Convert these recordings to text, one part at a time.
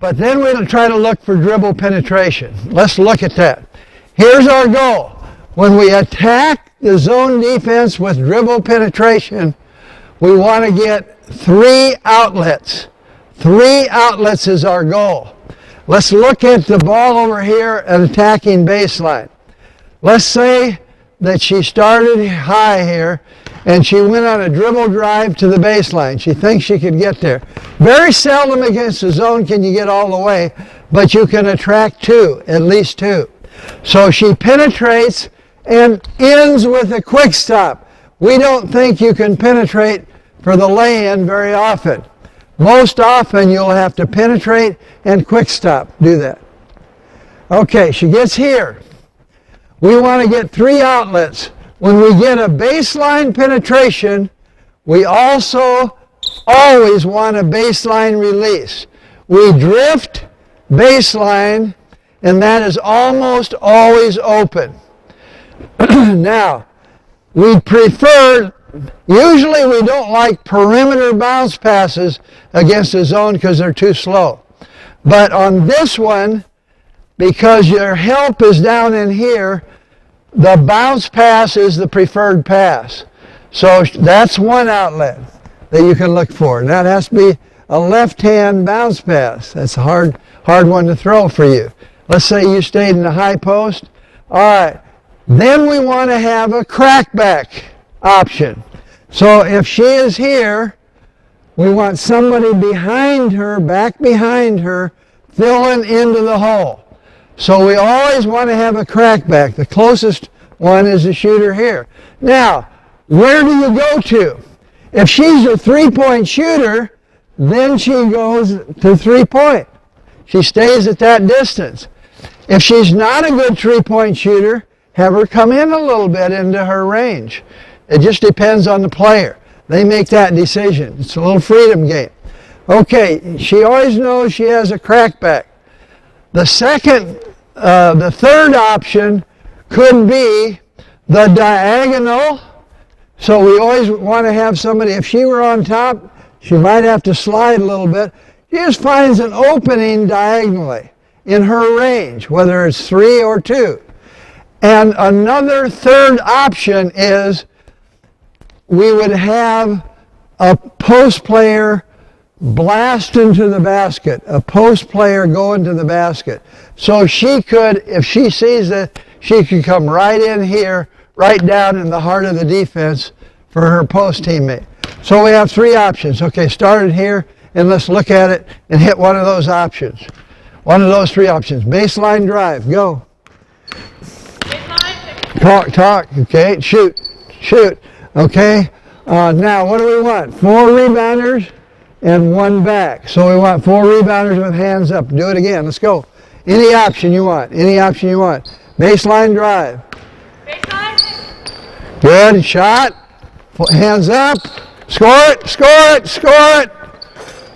But then we'll try to look for dribble penetration. Let's look at that. Here's our goal. When we attack the zone defense with dribble penetration, we want to get 3 outlets. 3 outlets is our goal. Let's look at the ball over here at attacking baseline. Let's say that she started high here and she went on a dribble drive to the baseline. She thinks she could get there. Very seldom against the zone can you get all the way, but you can attract 2, at least 2. So she penetrates and ends with a quick stop. We don't think you can penetrate for the lay-in very often. Most often you'll have to penetrate and quick stop. Do that. Okay, she gets here. We want to get 3 outlets. When we get a baseline penetration, we also always want a baseline release. We drift baseline, and that is almost always open. Now, we prefer, usually we don't like perimeter bounce passes against the zone because they're too slow. But on this one, because your help is down in here, the bounce pass is the preferred pass. So that's one outlet that you can look for. And that has to be a left-hand bounce pass. That's a hard one to throw for you. Let's say you stayed in the high post. All right. Then we want to have a crackback option. So if she is here, we want somebody behind her, back behind her, filling into the hole. So we always want to have a crackback. The closest one is the shooter here. Now, where do you go to? If she's a three-point shooter, then she goes to three-point. She stays at that distance. If she's not a good three-point shooter, have her come in a little bit into her range. It just depends on the player. They make that decision. It's a little freedom game. Okay, she always knows she has a crackback. The third option could be the diagonal. So we always want to have somebody, if she were on top, she might have to slide a little bit. She just finds an opening diagonally in her range, whether it's 3 or 2. And another third option is we would have a post player blast into the basket, a post player go into the basket. So she could, if she sees that, she could come right in here, right down in the heart of the defense for her post teammate. So we have 3 options. Okay, start it here, and let's look at it and hit one of those options. One of those 3 options. Baseline drive, go. Talk, okay, shoot, okay. Now, what do we want? 4 rebounders and 1 back. So we want 4 rebounders with hands up. Do it again, let's go. Any option you want, Baseline drive. Baseline. Good, shot, hands up, score it.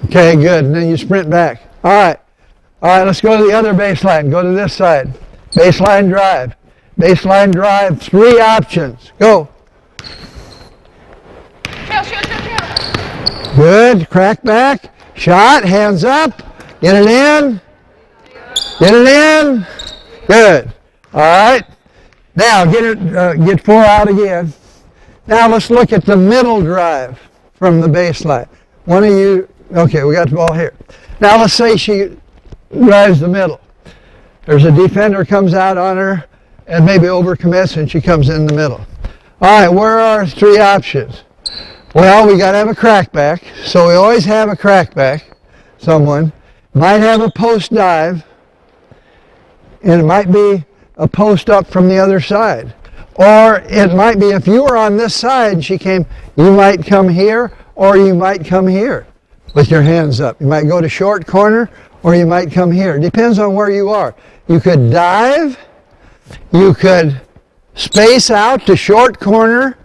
Okay, good, and then you sprint back. All right, let's go to the other baseline. Go to this side. Baseline drive, 3 options. Go. Good, crack back, shot, hands up, get it in. Good. All right. Now get 4 out again. Now let's look at the middle drive from the baseline. One of you, okay, we got the ball here. Now let's say she drives the middle. There's a defender comes out on her and maybe overcommits and she comes in the middle. All right, where are our 3 options? Well, we got to have a crackback, so we always have a crackback. Someone might have a post dive, and it might be a post up from the other side. Or it might be if you were on this side and she came, you might come here or you might come here with your hands up. You might go to short corner or you might come here. It depends on where you are. You could dive, you could space out to short corner,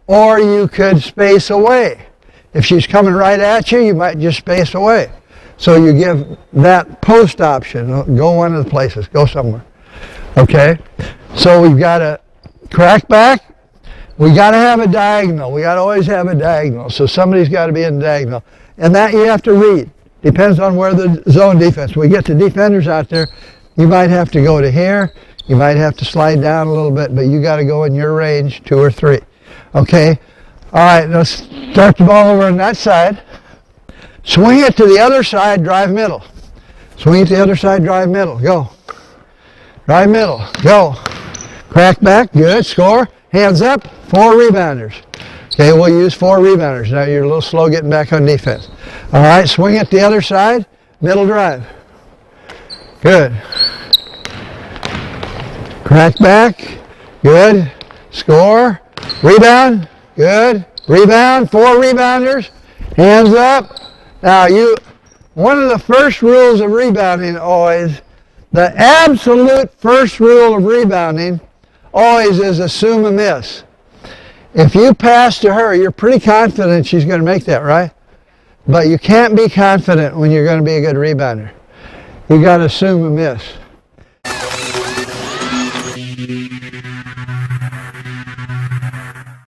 or you could space away. If she's coming right at you, you might just space away. So you give that post option. Go one of the places. Go somewhere. Okay? So we've got a crack back. We got to have a diagonal. We got to always have a diagonal. So somebody's got to be in the diagonal. And that you have to read. Depends on where the zone defense. We get the defenders out there, you might have to go to here. You might have to slide down a little bit, but you got to go in your range, 2 or 3. Okay? All right, let's start the ball over on that side. Swing it to the other side, drive middle. Swing it to the other side, drive middle. Go. Drive middle. Go. Crack back. Good. Score. Hands up. 4 rebounders. Okay, we'll use 4 rebounders. Now you're a little slow getting back on defense. All right, swing it the other side. Middle drive. Good. Crack back. Good. Score. Rebound. Good. Rebound. 4 rebounders. Hands up. Now one of the first rules of rebounding always, the absolute first rule of rebounding always is assume a miss. If you pass to her, you're pretty confident she's going to make that, right? But you can't be confident when you're going to be a good rebounder. You got to assume a miss.